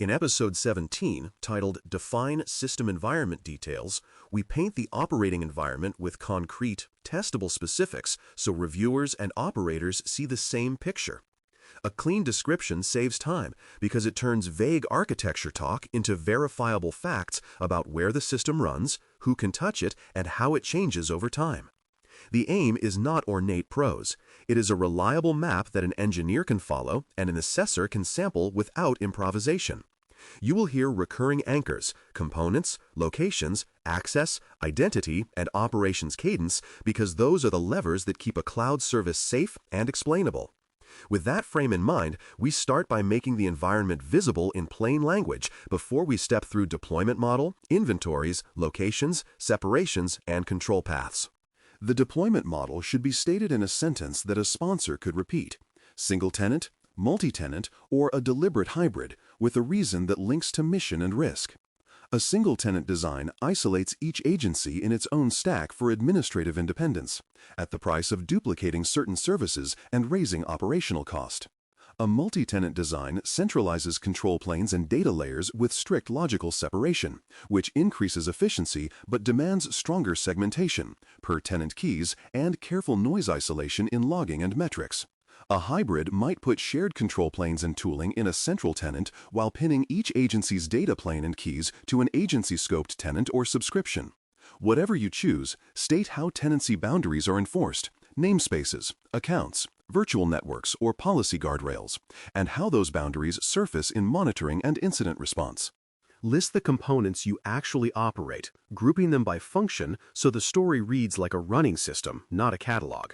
In episode 17, titled Define System Environment Details, we paint the operating environment with concrete, testable specifics so reviewers and operators see the same picture. A clean description saves time because it turns vague architecture talk into verifiable facts about where the system runs, who can touch it, and how it changes over time. The aim is not ornate prose. It is a reliable map that an engineer can follow and an assessor can sample without improvisation. You will hear recurring anchors, components, locations, access, identity, and operations cadence because those are the levers that keep a cloud service safe and explainable. With that frame in mind, we start by making the environment visible in plain language before we step through deployment model, inventories, locations, separations, and control paths. The deployment model should be stated in a sentence that a sponsor could repeat: single tenant, multi-tenant, or a deliberate hybrid, with a reason that links to mission and risk. A single-tenant design isolates each agency in its own stack for administrative independence, at the price of duplicating certain services and raising operational cost. A multi-tenant design centralizes control planes and data layers with strict logical separation, which increases efficiency but demands stronger segmentation, per tenant keys, and careful noise isolation in logging and metrics. A hybrid might put shared control planes and tooling in a central tenant while pinning each agency's data plane and keys to an agency-scoped tenant or subscription. Whatever you choose, state how tenancy boundaries are enforced, namespaces, accounts, virtual networks, or policy guardrails, and how those boundaries surface in monitoring and incident response. List the components you actually operate, grouping them by function so the story reads like a running system, not a catalog.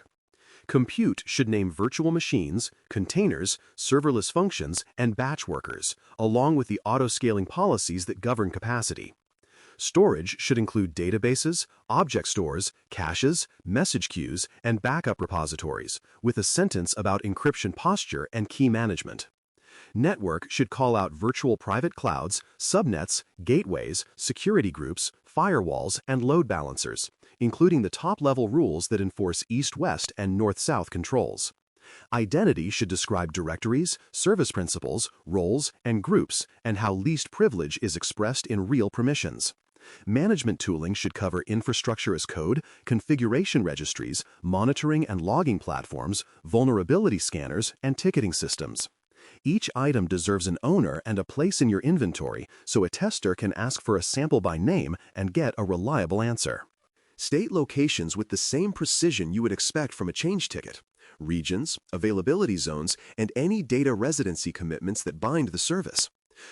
Compute should name virtual machines, containers, serverless functions, and batch workers, along with the auto-scaling policies that govern capacity. Storage should include databases, object stores, caches, message queues, and backup repositories, with a sentence about encryption posture and key management. Network should call out virtual private clouds, subnets, gateways, security groups, firewalls, and load balancers, including the top-level rules that enforce east-west and north-south controls. Identity should describe directories, service principals, roles, and groups, and how least privilege is expressed in real permissions. Management tooling should cover infrastructure as code, configuration registries, monitoring and logging platforms, vulnerability scanners, and ticketing systems. Each item deserves an owner and a place in your inventory, so a tester can ask for a sample by name and get a reliable answer. State locations with the same precision you would expect from a change ticket: regions, availability zones, and any data residency commitments that bind the service.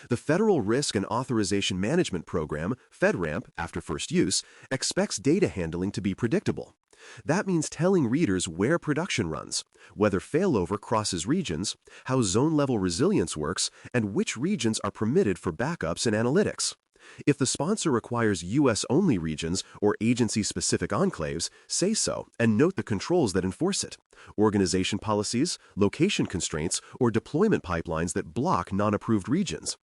The Federal Risk and Authorization Management Program, FedRAMP, after first use, expects data handling to be predictable. That means telling readers where production runs, whether failover crosses regions, how zone-level resilience works, and which regions are permitted for backups and analytics. If the sponsor requires U.S.-only regions or agency-specific enclaves, say so and note the controls that enforce it: organization policies, location constraints, or deployment pipelines that block non-approved regions.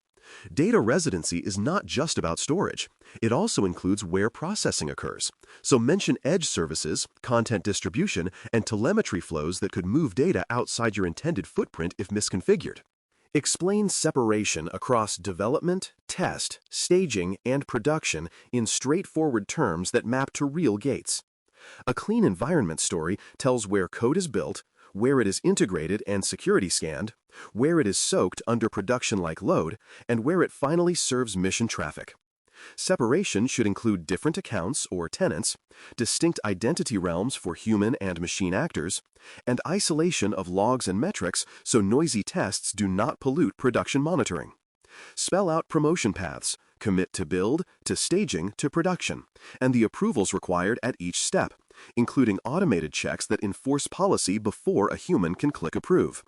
Data residency is not just about storage. It also includes where processing occurs. So mention edge services, content distribution, and telemetry flows that could move data outside your intended footprint if misconfigured. Explain separation across development, test, staging, and production in straightforward terms that map to real gates. A clean environment story tells where code is built, where it is integrated and security scanned, where it is soaked under production-like load, and where it finally serves mission traffic. Separation should include different accounts or tenants, distinct identity realms for human and machine actors, and isolation of logs and metrics so noisy tests do not pollute production monitoring. Spell out promotion paths, commit to build, to staging, to production, and the approvals required at each step, including automated checks that enforce policy before a human can click approve.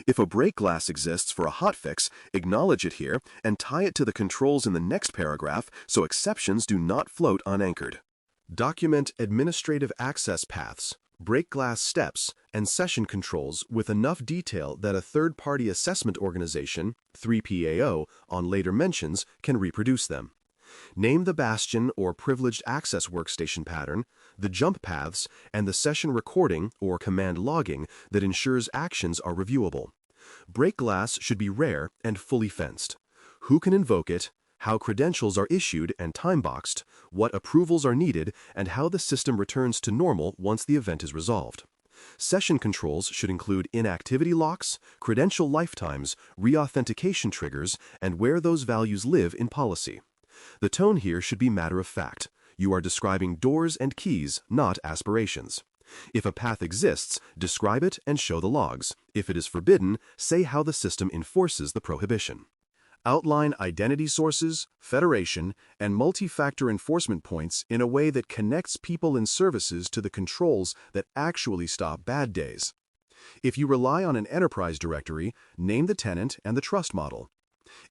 If a break glass exists for a hotfix, acknowledge it here and tie it to the controls in the next paragraph so exceptions do not float unanchored. Document administrative access paths, break glass steps, and session controls with enough detail that a third-party assessment organization, 3PAO, on later mentions can reproduce them. Name the bastion or privileged access workstation pattern, the jump paths, and the session recording or command logging that ensures actions are reviewable. Break glass should be rare and fully fenced. who can invoke it, how credentials are issued and time-boxed, what approvals are needed, and how the system returns to normal once the event is resolved. Session controls should include inactivity locks, credential lifetimes, reauthentication triggers, and where those values live in policy. The tone here should be matter-of-fact. You are describing doors and keys, not aspirations. If a path exists, describe it and show the logs. If it is forbidden, say how the system enforces the prohibition. Outline identity sources, federation, and multi-factor enforcement points in a way that connects people and services to the controls that actually stop bad days. If you rely on an enterprise directory, name the tenant and the trust model.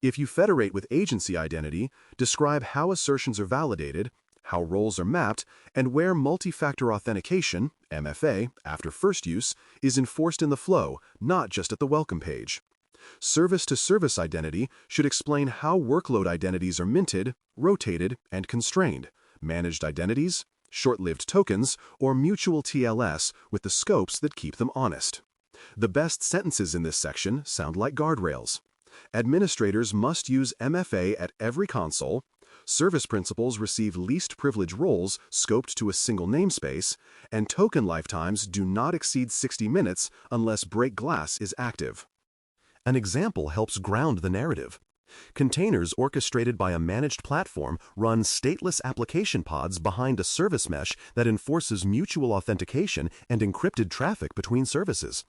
If you federate with agency identity, describe how assertions are validated, how roles are mapped, and where multi-factor authentication, MFA, after first use, is enforced in the flow, not just at the welcome page. Service-to-service identity should explain how workload identities are minted, rotated, and constrained, managed identities, short-lived tokens, or mutual TLS with the scopes that keep them honest. The best sentences in this section sound like guardrails. Administrators must use MFA at every console. Service principals receive least privilege roles scoped to a single namespace, and token lifetimes do not exceed 60 minutes unless break glass is active. An example helps ground the narrative. Containers orchestrated by a managed platform run stateless application pods behind a service mesh that enforces mutual authentication and encrypted traffic between services.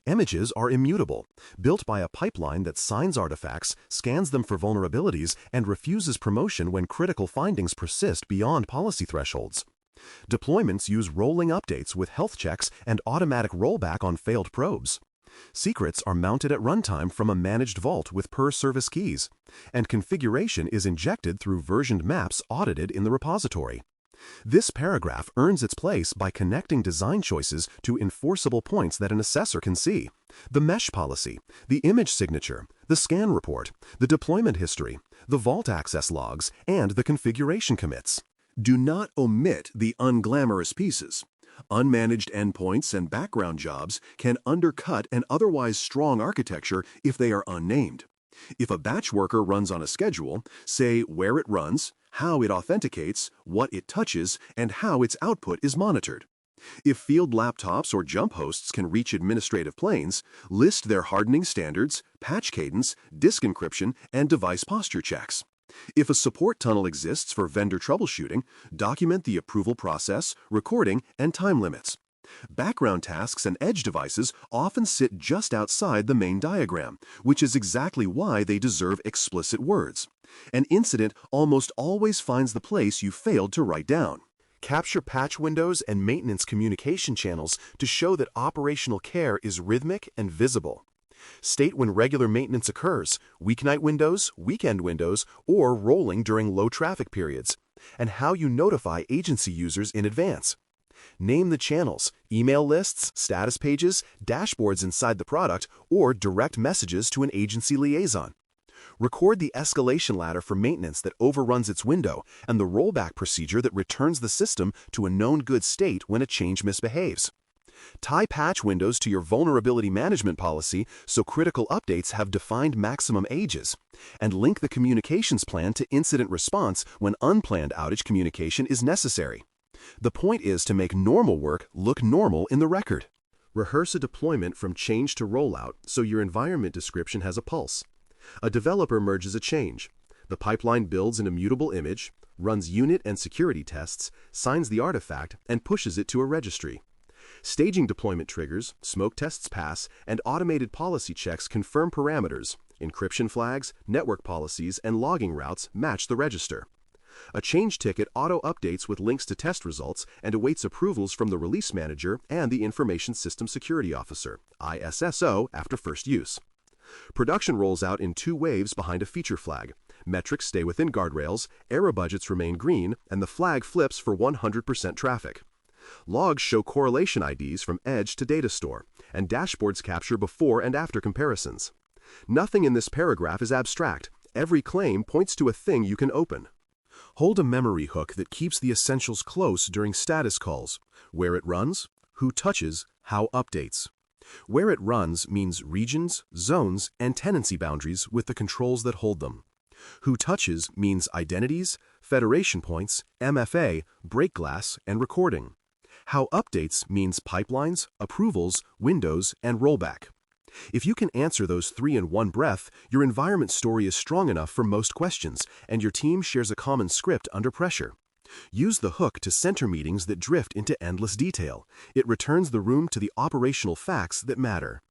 Images are immutable, built by a pipeline that signs artifacts, scans them for vulnerabilities, and refuses promotion when critical findings persist beyond policy thresholds. Deployments use rolling updates with health checks and automatic rollback on failed probes. Secrets are mounted at runtime from a managed vault with per-service keys, and configuration is injected through versioned maps audited in the repository. This paragraph earns its place by connecting design choices to enforceable points that an assessor can see: the mesh policy, the image signature, the scan report, the deployment history, the vault access logs, and the configuration commits. Do not omit the unglamorous pieces. Unmanaged endpoints and background jobs can undercut an otherwise strong architecture if they are unnamed. If a batch worker runs on a schedule, say where it runs, how it authenticates, what it touches, and how its output is monitored. If field laptops or jump hosts can reach administrative planes, list their hardening standards, patch cadence, disk encryption, and device posture checks. If a support tunnel exists for vendor troubleshooting, document the approval process, recording, and time limits. Background tasks and edge devices often sit just outside the main diagram, which is exactly why they deserve explicit words. An incident almost always finds the place you failed to write down. Capture patch windows and maintenance communication channels to show that operational care is rhythmic and visible. State when regular maintenance occurs, weeknight windows, weekend windows, or rolling during low traffic periods, and how you notify agency users in advance. Name the channels, email lists, status pages, dashboards inside the product, or direct messages to an agency liaison. Record the escalation ladder for maintenance that overruns its window and the rollback procedure that returns the system to a known good state when a change misbehaves. Tie patch windows to your vulnerability management policy so critical updates have defined maximum ages, and link the communications plan to incident response when unplanned outage communication is necessary. The point is to make normal work look normal in the record. Rehearse a deployment from change to rollout so your environment description has a pulse. A developer merges a change. The pipeline builds an immutable image, runs unit and security tests, signs the artifact, and pushes it to a registry. Staging deployment triggers, smoke tests pass, and automated policy checks confirm parameters. Encryption flags, network policies, and logging routes match the register. A change ticket auto-updates with links to test results and awaits approvals from the release manager and the Information System Security Officer, ISSO, after first use. Production rolls out in 2 waves behind a feature flag. Metrics stay within guardrails, error budgets remain green, and the flag flips for 100% traffic. Logs show correlation IDs from edge to data store, and dashboards capture before and after comparisons. Nothing in this paragraph is abstract. Every claim points to a thing you can open. Hold a memory hook that keeps the essentials close during status calls: where it runs, who touches, how updates. Where it runs means regions, zones, and tenancy boundaries with the controls that hold them. Who touches means identities, federation points, MFA, break glass, and recording. How updates means pipelines, approvals, windows, and rollback. If you can answer those three in one breath, your environment story is strong enough for most questions, and your team shares a common script under pressure. Use the hook to center meetings that drift into endless detail. It returns the room to the operational facts that matter.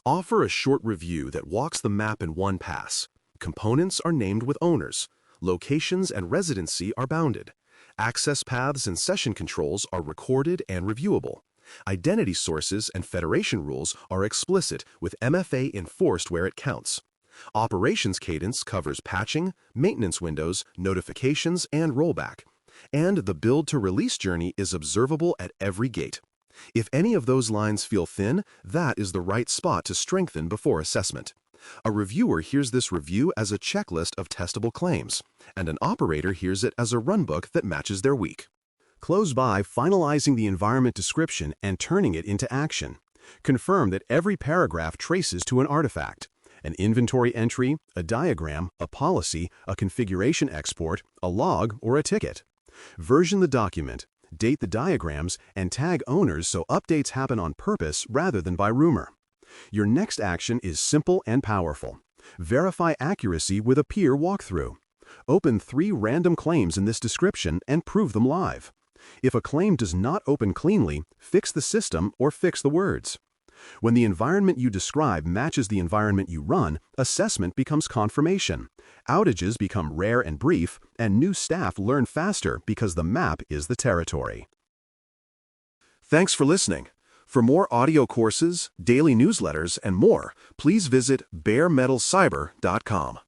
Offer a short review that walks the map in one pass. Components are named with owners. Locations and residency are bounded. Access paths and session controls are recorded and reviewable. Identity sources and federation rules are explicit, with MFA enforced where it counts. Operations cadence covers patching, maintenance windows, notifications, and rollback. And the build-to-release journey is observable at every gate. If any of those lines feel thin, that is the right spot to strengthen before assessment. A reviewer hears this review as a checklist of testable claims, and an operator hears it as a runbook that matches their week. Close by finalizing the environment description and turning it into action. Confirm that every paragraph traces to an artifact, an inventory entry, a diagram, a policy, a configuration export, a log, or a ticket. Version the document, date the diagrams, and tag owners so updates happen on purpose rather than by rumor. Your next action is simple and powerful. Verify accuracy with a peer walkthrough. Open 3 random claims in this description and prove them live. If a claim does not open cleanly, fix the system or fix the words. When the environment you describe matches the environment you run, assessment becomes confirmation. Outages become rare and brief, and new staff learn faster because the map is the territory. Thanks for listening. For more audio courses, daily newsletters, and more, please visit baremetalcyber.com.